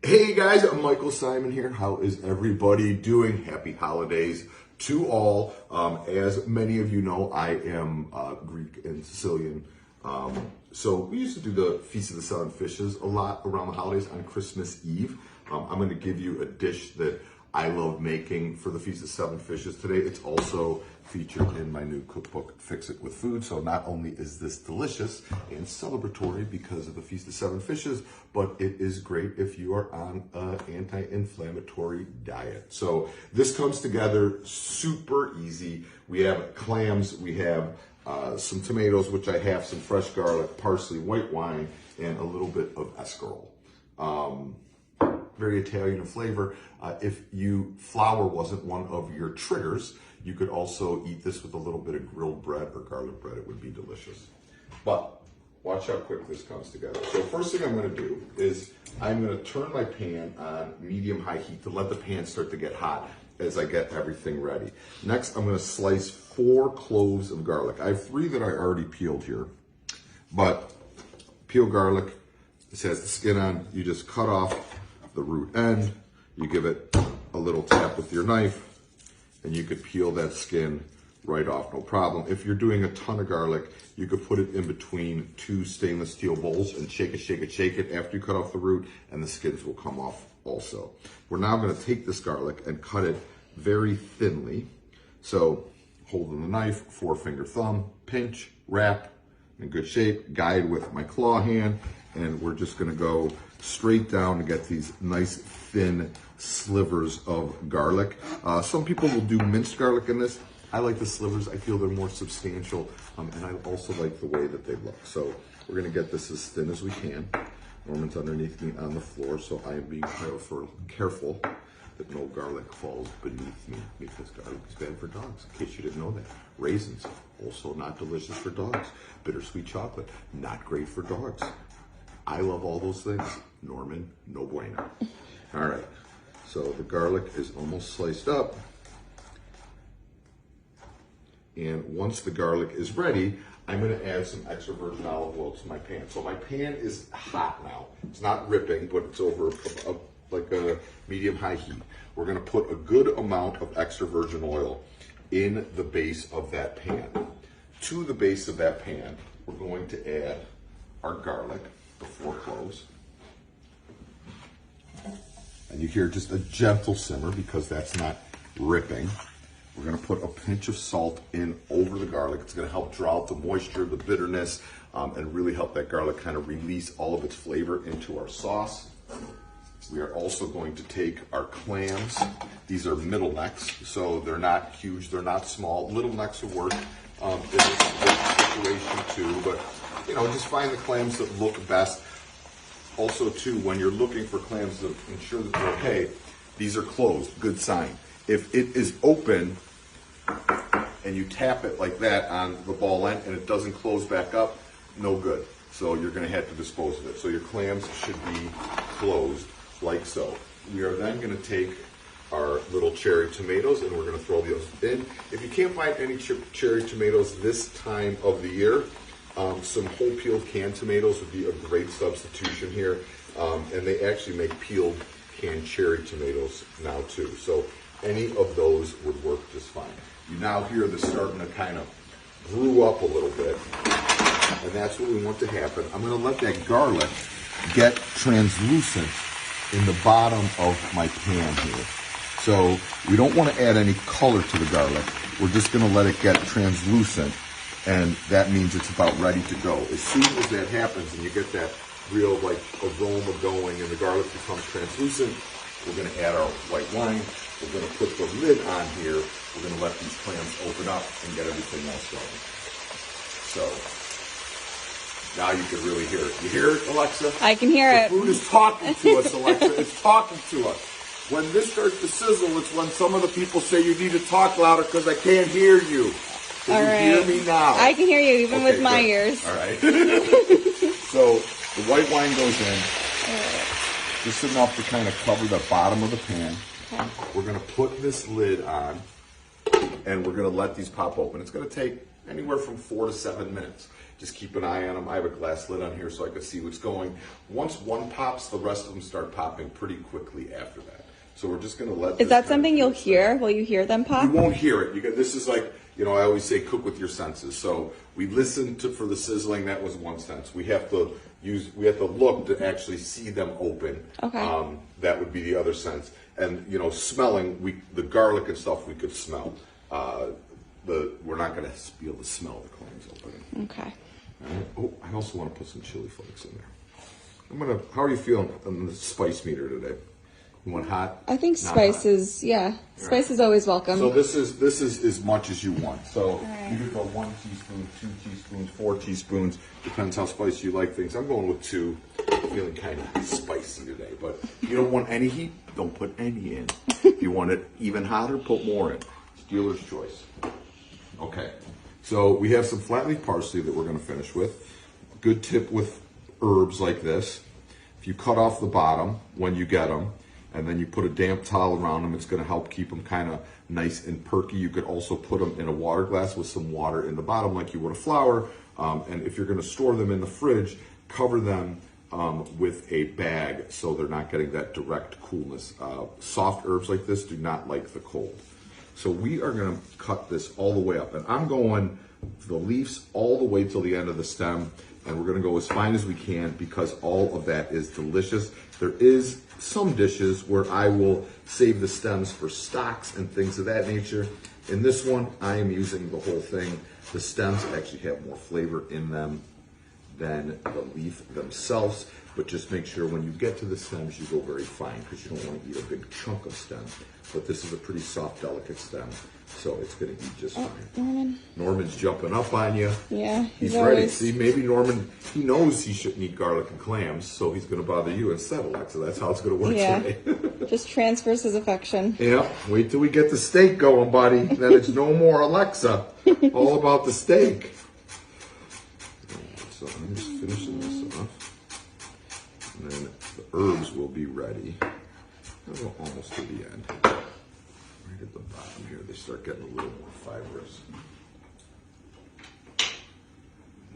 Hey guys, I'm Michael Symon here. How is everybody doing? Happy holidays to all. As many of you know, I am Greek and Sicilian. So we used to do the Feast of the Seven Fishes a lot around the holidays on Christmas Eve. I'm going to give you a dish that I love making for the Feast of Seven Fishes today. It's also featured in my new cookbook, Fix It with Food. So not only is this delicious and celebratory because of the Feast of Seven Fishes, but it is great if you are on an anti-inflammatory diet. So this comes together super easy. We have clams, we have some tomatoes, which I have, some fresh garlic, parsley, white wine, and a little bit of escarole. Very Italian in flavor. If flour wasn't one of your triggers, you could also eat this with a little bit of grilled bread or garlic bread. It would be delicious. But watch how quick this comes together. So first thing I'm going to do is I'm going to turn my pan on medium-high heat to let the pan start to get hot as I get everything ready. Next, I'm going to slice 4 cloves of garlic. I have 3 that I already peeled here. But peeled garlic, this has the skin on. You just cut off the root end. You give it a little tap with your knife, and you could peel that skin right off, no problem. If you're doing a ton of garlic, you could put it in between 2 stainless steel bowls and shake it after you cut off the root, and the skins will come off also. We're now going to take this garlic and cut it very thinly. So holding the knife, 4-finger thumb, pinch, wrap in good shape, guide with my claw hand, and we're just going to go straight down to get these nice thin slivers of garlic. Some people will do minced garlic in this. I like the slivers. I feel they're more substantial, and I also like the way that they look. So we're going to get this as thin as we can. Norman's underneath me on the floor, so I am being careful that no garlic falls beneath me, because garlic is bad for dogs, in case you didn't know that. Raisins, also not delicious for dogs. Bittersweet chocolate, not great for dogs. I love all those things. Norman, no bueno. All right, so the garlic is almost sliced up. And once the garlic is ready, I'm going to add some extra virgin olive oil to my pan. So my pan is hot now. It's not ripping, but it's over like a medium-high heat. We're going to put a good amount of extra virgin oil in the base of that pan. To the base of that pan, we're going to add our garlic, the 4 cloves. And you hear just a gentle simmer because that's not ripping. We're going to put a pinch of salt in over the garlic. It's going to help draw out the moisture, the bitterness, and really help that garlic kind of release all of its flavor into our sauce. We are also going to take our clams. These are middle necks, so they're not huge, they're not small. Little necks will work in this situation too, but just find the clams that look best. Also too, when you're looking for clams to ensure that they're okay, these are closed, good sign. If it is open and you tap it like that on the ball end and it doesn't close back up, no good. So you're going to have to dispose of it. So your clams should be closed like so. We are then going to take our little cherry tomatoes and we're going to throw those in. If you can't find any cherry tomatoes this time of the year, some whole peeled canned tomatoes would be a great substitution here. And they actually make peeled canned cherry tomatoes now too. So any of those would work just fine. You now hear this starting to kind of brew up a little bit, and that's what we want to happen. I'm going to let that garlic get translucent in the bottom of my pan here. So we don't want to add any color to the garlic. We're just going to let it get translucent, and that means it's about ready to go. As soon as that happens and you get that real aroma going and the garlic becomes translucent, we're going to add our white wine. We're going to put the lid on here. We're going to let these clams open up and get everything else going. So now you can really hear it. You hear it, Alexa? I can hear it. The food is talking to us, Alexa. It's talking to us. When this starts to sizzle, it's when some of the people say you need to talk louder because I can't hear you. Can you hear me now? I can hear you even with my ears. All right. So the white wine goes in. Just enough to kind of cover the bottom of the pan. Okay. We're going to put this lid on, and we're going to let these pop open. It's going to take anywhere from 4 to 7 minutes. Just keep an eye on them. I have a glass lid on here so I can see what's going. Once one pops, the rest of them start popping pretty quickly after that. So we're just going to let. Is that something you'll hear? Will you hear them pop? You won't hear it. This is like, I always say cook with your senses. So we listen for the sizzling. That was one sense. We have to look to actually see them open. Okay. That would be the other sense. And smelling, the garlic and stuff we could smell. We're not going to be able to smell the clams opening. Okay. Right. Oh, I also want to put some chili flakes in there. How are you feeling on the spice meter today? You want hot? I think Not spice hot? is, spice is always welcome. So this is as much as you want. So right. you could go 1 teaspoon, 2 teaspoons, 4 teaspoons. Depends how spicy you like things. I'm going with 2. Feeling kind of spicy today, but if you don't want any heat, don't put any in. If you want it even hotter, put more in. It's dealer's choice. Okay, so we have some flat leaf parsley that we're going to finish with. Good tip with herbs like this: if you cut off the bottom when you get them, and then you put a damp towel around them, it's going to help keep them kind of nice and perky. You could also put them in a water glass with some water in the bottom like you would a flower. And if you're going to store them in the fridge, cover them with a bag so they're not getting that direct coolness. Soft herbs like this do not like the cold. So we are going to cut this all the way up. And I'm going the leaves all the way till the end of the stem. And we're going to go as fine as we can because all of that is delicious. There is some dishes where I will save the stems for stocks and things of that nature. In this one, I am using the whole thing. The stems actually have more flavor in them than the leaf themselves, but just make sure when you get to the stems, you go very fine because you don't want to eat a big chunk of stem. But this is a pretty soft, delicate stem, so it's going to eat just fine. Norman's jumping up on you. Yeah, he's ready. See, maybe Norman, he knows he shouldn't eat garlic and clams, so he's going to bother you instead, Alexa. That's how it's going to work today. Just transfers his affection. Yeah, wait till we get the steak going, buddy. Then it's no more Alexa. All about the steak. So I'm just finishing this off. And then the herbs will be ready. We're almost to the end. Right at the bottom here, they start getting a little more fibrous.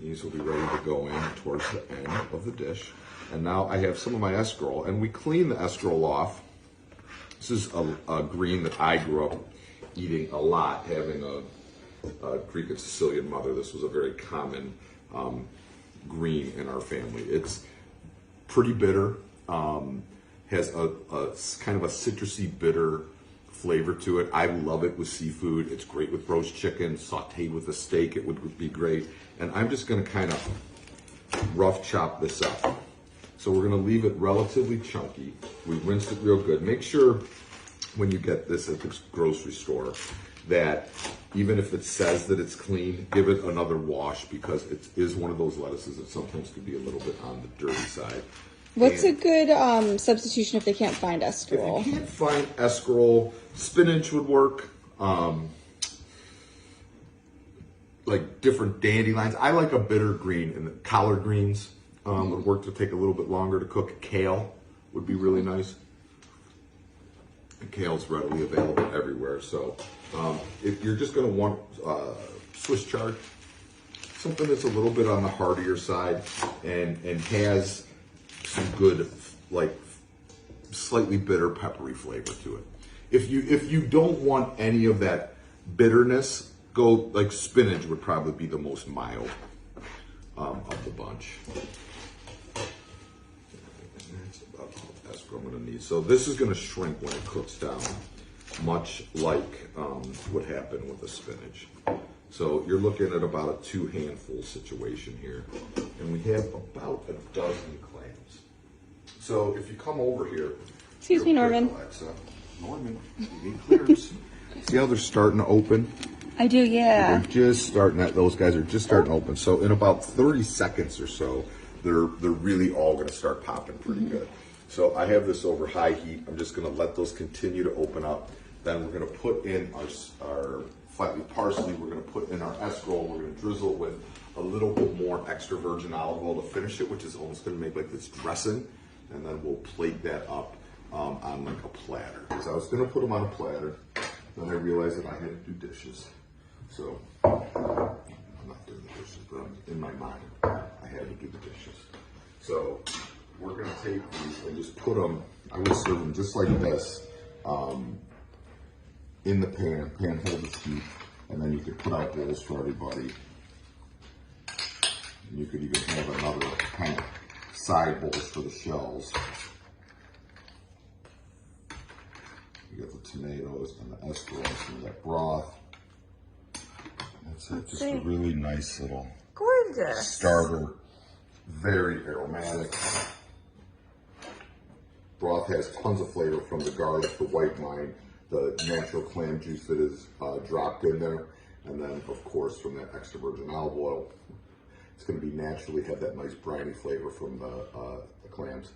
These will be ready to go in towards the end of the dish. And now I have some of my escarole, and we clean the escarole off. This is a green that I grew up eating a lot, having a Greek and Sicilian mother. This was a very common green in our family. It's pretty bitter, has a kind of a citrusy bitter flavor to it. I love it with seafood. It's great with roast chicken, sauteed with a steak. It would be great. And I'm just going to kind of rough chop this up. So we're going to leave it relatively chunky. We rinsed it real good. Make sure when you get this at the grocery store that even if it says that it's clean, give it another wash because it is one of those lettuces that sometimes can be a little bit on the dirty side. What's a good substitution if they can't find escarole? If you can't find escarole, spinach would work. Like different dandelions. I like a bitter green, and the collard greens would work to take a little bit longer to cook. Kale would be really nice. And kale's readily available everywhere. So if you're just going to want Swiss chard, something that's a little bit on the heartier side and has some good, like slightly bitter, peppery flavor to it. If you don't want any of that bitterness, go like spinach would probably be the most mild of the bunch. That's about all the escarole I'm going to need. So this is going to shrink when it cooks down, much like what happened with the spinach. So you're looking at about a 2 handful situation here. And we have about a dozen clams. So if you come over here. Excuse me, Norman. Alexa. Norman, you need clearance. See how they're starting to open? I do, yeah. They're just starting to, those guys are just starting to open. So in about 30 seconds or so, they're really all going to start popping pretty good. So I have this over high heat. I'm just going to let those continue to open up. Then we're going to put in our flat leaf parsley. We're going to put in our escarole. We're going to drizzle it with a little bit more extra virgin olive oil to finish it, which is almost going to make like this dressing. And then we'll plate that up on like a platter. Because I was going to put them on a platter. Then I realized that I had to do dishes. So I'm not doing dishes, but in my mind, I had to do the dishes. So we're gonna take these and just put them, I would serve them just like this, in the pan holders heat, and then you could put out bowls for everybody. And you could even have another kind of side bowls for the shells. You got the tomatoes and the escarole and that broth. That's it, just a really nice little Gorgeous. starter, very aromatic. Broth has tons of flavor from the garlic, the white wine, the natural clam juice that is dropped in there, and then of course from that extra virgin olive oil. It's going to be naturally have that nice briny flavor from the clams.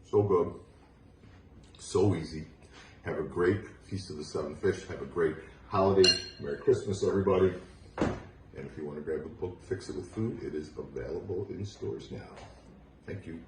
So good, so easy. Have a great Feast of the Seven Fish. Have a great holiday. Merry Christmas, everybody. And if you want to grab a book, Fix It With Food, it is available in stores now. Thank you.